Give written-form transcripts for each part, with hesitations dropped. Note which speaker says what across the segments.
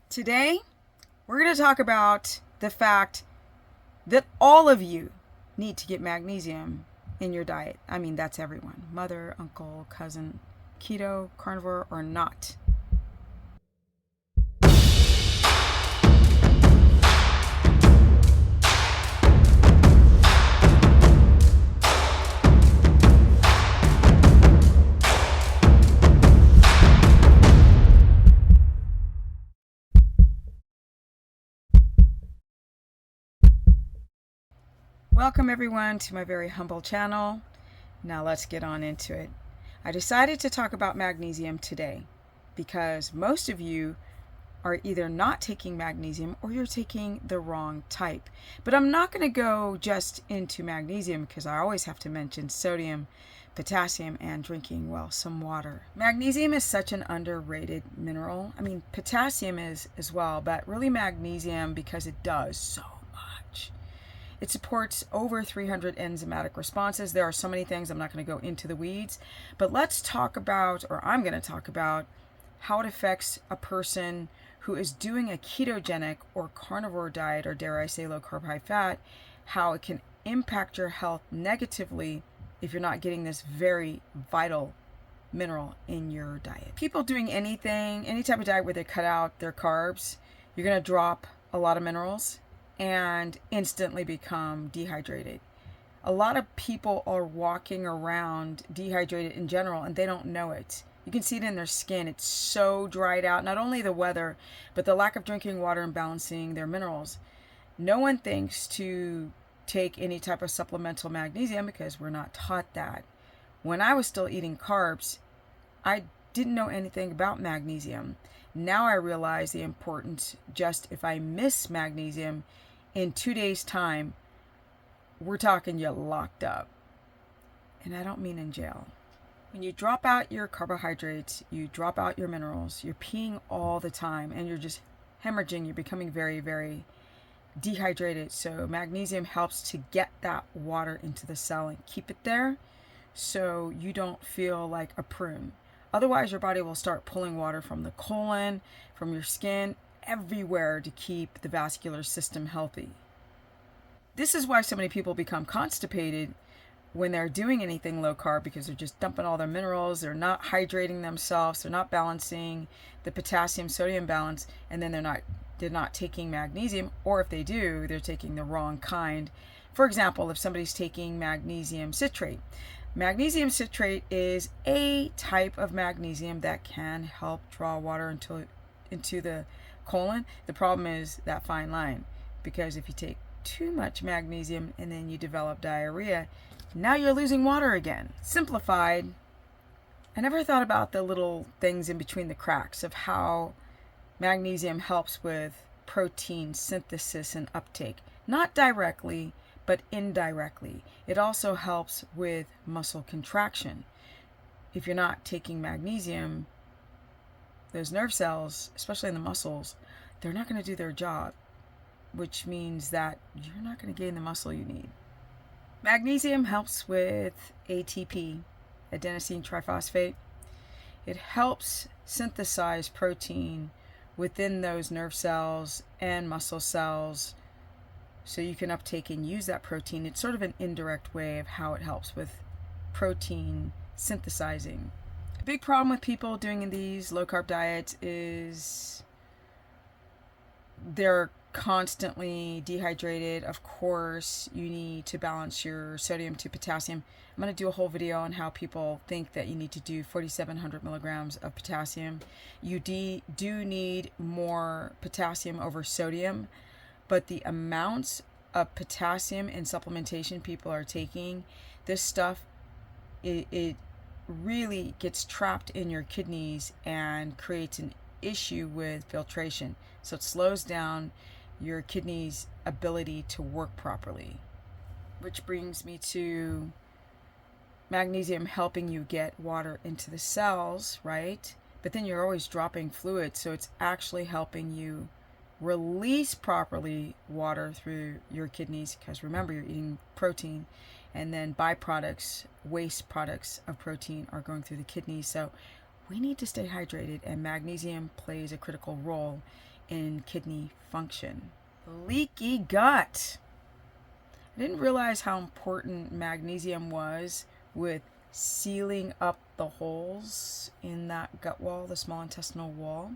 Speaker 1: Today, we're going to talk about the fact that all of you need to get magnesium in your diet. I mean, that's everyone, mother, uncle, cousin, keto, carnivore, or not. Welcome everyone to my very humble channel. Now let's get on into it. I decided to talk about magnesium today because most of you are either not taking magnesium or you're taking the wrong type. But I'm not going to go just into magnesium because I always have to mention sodium, potassium, and drinking, well, some water. Magnesium is such an underrated mineral. I mean, potassium is as well, but really magnesium because it does so much. It supports over 300 enzymatic responses. There are so many things, I'm not going to go into the weeds, but let's talk about, or I'm going to talk about, how it affects a person who is doing a ketogenic or carnivore diet, or dare I say low carb, high fat, how it can impact your health negatively if you're not getting this very vital mineral in your diet. People doing anything, any type of diet where they cut out their carbs, you're going to drop a lot of minerals and instantly become dehydrated. A lot of people are walking around dehydrated in general and they don't know it. You can see it in their skin. It's so dried out. Not only the weather, but the lack of drinking water and balancing their minerals. No one thinks to take any type of supplemental magnesium because we're not taught that. When I was still eating carbs, I didn't know anything about magnesium. Now I realize the importance. Just if I miss magnesium in 2 days' time, we're talking you're locked up. And I don't mean in jail. When you drop out your carbohydrates, you drop out your minerals, you're peeing all the time and you're just hemorrhaging, you're becoming very, very dehydrated. So magnesium helps to get that water into the cell and keep it there so you don't feel like a prune. Otherwise, your body will start pulling water from the colon, from your skin, everywhere to keep the vascular system healthy. This is why so many people become constipated when they're doing anything low carb, because they're just dumping all their minerals, they're not hydrating themselves, they're not balancing the potassium sodium balance, and then they're not taking magnesium, or if they do, they're taking the wrong kind. For example, if somebody's taking magnesium citrate. Magnesium citrate is a type of magnesium that can help draw water into the colon. The problem is that fine line, because if you take too much magnesium and then you develop diarrhea, now you're losing water again. Simplified, I never thought about the little things in between the cracks of how magnesium helps with protein synthesis and uptake. Not directly, but indirectly. It also helps with muscle contraction. If you're not taking magnesium, those nerve cells, especially in the muscles, they're not going to do their job, which means that you're not going to gain the muscle you need. Magnesium helps with ATP, adenosine triphosphate. It helps synthesize protein within those nerve cells and muscle cells so you can uptake and use that protein. It's sort of an indirect way of how it helps with protein synthesizing. A big problem with people doing these low carb diets is they're constantly dehydrated. Of course, you need to balance your sodium to potassium. I'm going to do a whole video on how people think that you need to do 4,700 milligrams of potassium. You do need more potassium over sodium, but the amounts of potassium in supplementation people are taking, this stuff, it really gets trapped in your kidneys and creates an issue with filtration. So it slows down your kidneys' ability to work properly. Which brings me to magnesium helping you get water into the cells, right? But then you're always dropping fluid, so it's actually helping you release properly water through your kidneys, because remember, you're eating protein, and then byproducts, waste products of protein are going through the kidneys. So we need to stay hydrated, and magnesium plays a critical role in kidney function. Leaky gut. I didn't realize how important magnesium was with sealing up the holes in that gut wall, the small intestinal wall.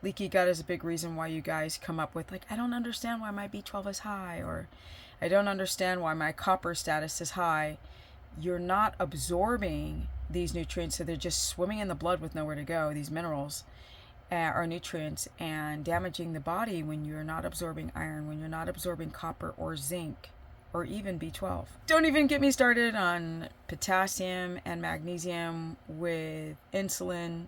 Speaker 1: Leaky gut is a big reason why you guys come up with, like, I don't understand why my B12 is high, or I don't understand why my copper status is high. You're not absorbing these nutrients, so they're just swimming in the blood with nowhere to go, these minerals or nutrients, and damaging the body when you're not absorbing iron, when you're not absorbing copper or zinc, or even B12. Don't even get me started on potassium and magnesium with insulin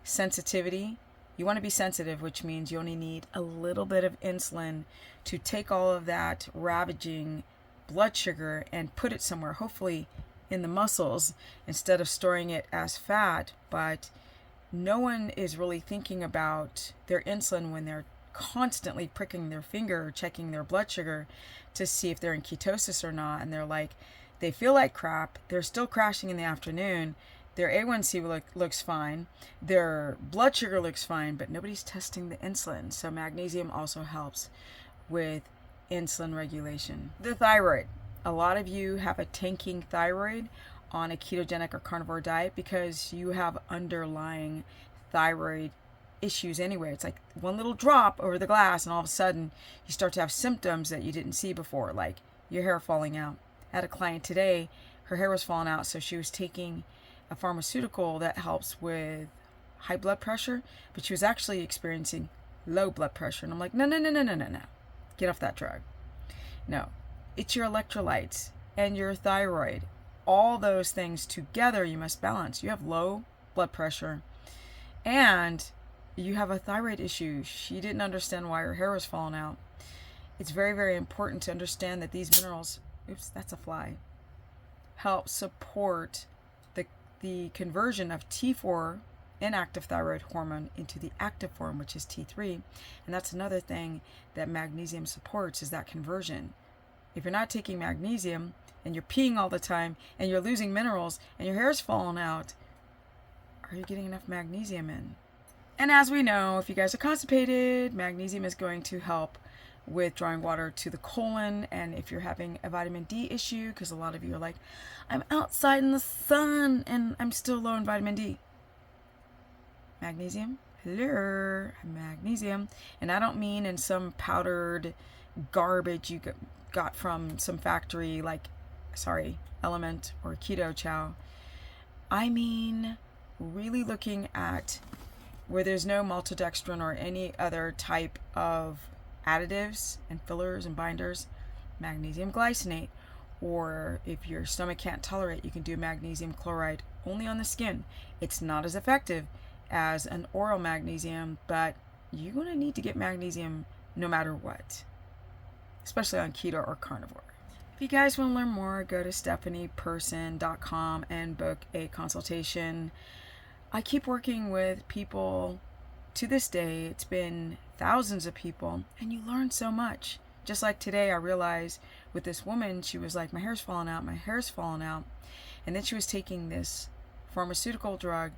Speaker 1: sensitivity. You want to be sensitive, which means you only need a little bit of insulin to take all of that ravaging blood sugar and put it somewhere, hopefully in the muscles, instead of storing it as fat. But no one is really thinking about their insulin when they're constantly pricking their finger or checking their blood sugar to see if they're in ketosis or not. And they're like, they feel like crap. They're still crashing in the afternoon. Their A1C looks fine. Their blood sugar looks fine, but nobody's testing the insulin. So magnesium also helps with insulin regulation. The thyroid. A lot of you have a tanking thyroid on a ketogenic or carnivore diet because you have underlying thyroid issues anyway. It's like one little drop over the glass and all of a sudden you start to have symptoms that you didn't see before, like your hair falling out. I had a client today, her hair was falling out, so she was taking a pharmaceutical that helps with high blood pressure, but she was actually experiencing low blood pressure. And I'm like, no. Get off that drug. No, it's your electrolytes and your thyroid. All those things together you must balance. You have low blood pressure and you have a thyroid issue. She didn't understand why her hair was falling out. It's very, very important to understand that these minerals, oops, that's a fly, help support the conversion of T4 inactive thyroid hormone into the active form, which is T3. And that's another thing that magnesium supports, is that conversion. If you're not taking magnesium and you're peeing all the time and you're losing minerals and your hair's falling out, are you getting enough magnesium in? And as we know, if you guys are constipated, magnesium is going to help with drawing water to the colon. And if you're having a vitamin D issue, because a lot of you are like, I'm outside in the sun and I'm still low in vitamin D. Magnesium, hello, magnesium. And I don't mean in some powdered garbage you got from some factory like, Element or Keto Chow. I mean really looking at where there's no maltodextrin or any other type of additives and fillers and binders, magnesium glycinate. Or if your stomach can't tolerate, you can do magnesium chloride only on the skin. It's not as effective as an oral magnesium, but you're going to need to get magnesium no matter what, especially on keto or carnivore. If you guys want to learn more, go to stephanieperson.com and book a consultation. I keep working with people to this day. It's been thousands of people, and you learn so much. Just like today, I realized with this woman, she was like, my hair's falling out. And then she was taking this pharmaceutical drug,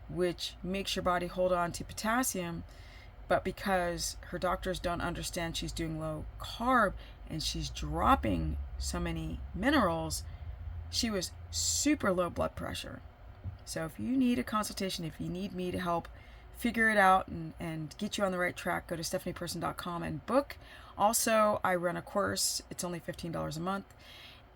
Speaker 1: which makes your body hold on to potassium. But because her doctors don't understand she's doing low carb and she's dropping so many minerals, she was super low blood pressure. So if you need a consultation, if you need me to help figure it out and get you on the right track, go to stephanieperson.com and book. Also, I run a course. It's only $15 a month,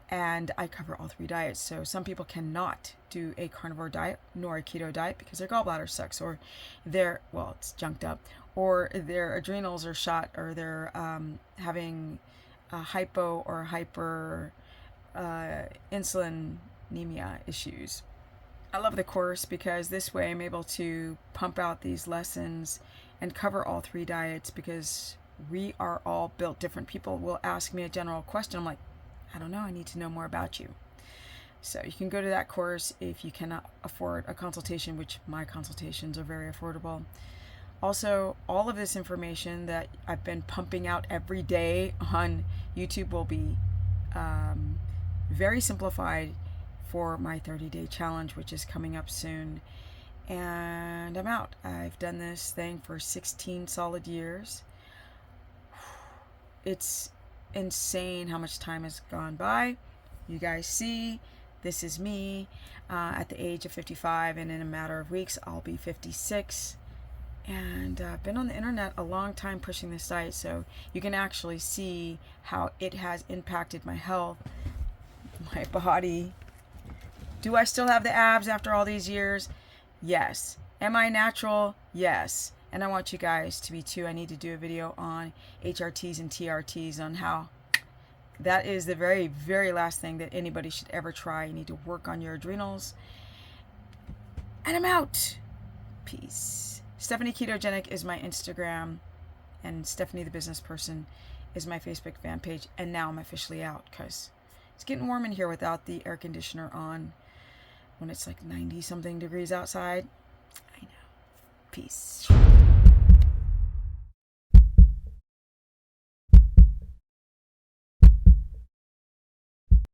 Speaker 1: and I cover all three diets. So some people cannot do a carnivore diet nor a keto diet because their gallbladder sucks, or it's junked up, or their adrenals are shot, or they're having hypo or hyper insulinemia issues. I love the course because this way I'm able to pump out these lessons and cover all three diets, because we are all built different. People will ask me a general question. I'm like, I don't know. I need to know more about you. So you can go to that course if you cannot afford a consultation, which my consultations are very affordable. Also, all of this information that I've been pumping out every day on YouTube will be very simplified for my 30-day challenge, which is coming up soon. and I'm out. I've done this thing for 16 solid years. It's insane how much time has gone by. You guys see, this is me at the age of 55, and in a matter of weeks I'll be 56. And I've been on the internet a long time pushing this site, so you can actually see how it has impacted my health, my body. Do I still have the abs after all these years? Yes. Am I natural? Yes. And I want you guys to be too. I need to do a video on HRTs and TRTs, on how that is the very, very last thing that anybody should ever try. You need to work on your adrenals. And I'm out. Peace. Stephanie Ketogenic is my Instagram, and Stephanie the Business Person is my Facebook fan page. And now I'm officially out because it's getting warm in here without the air conditioner on when it's like 90 something degrees outside. I know. Peace.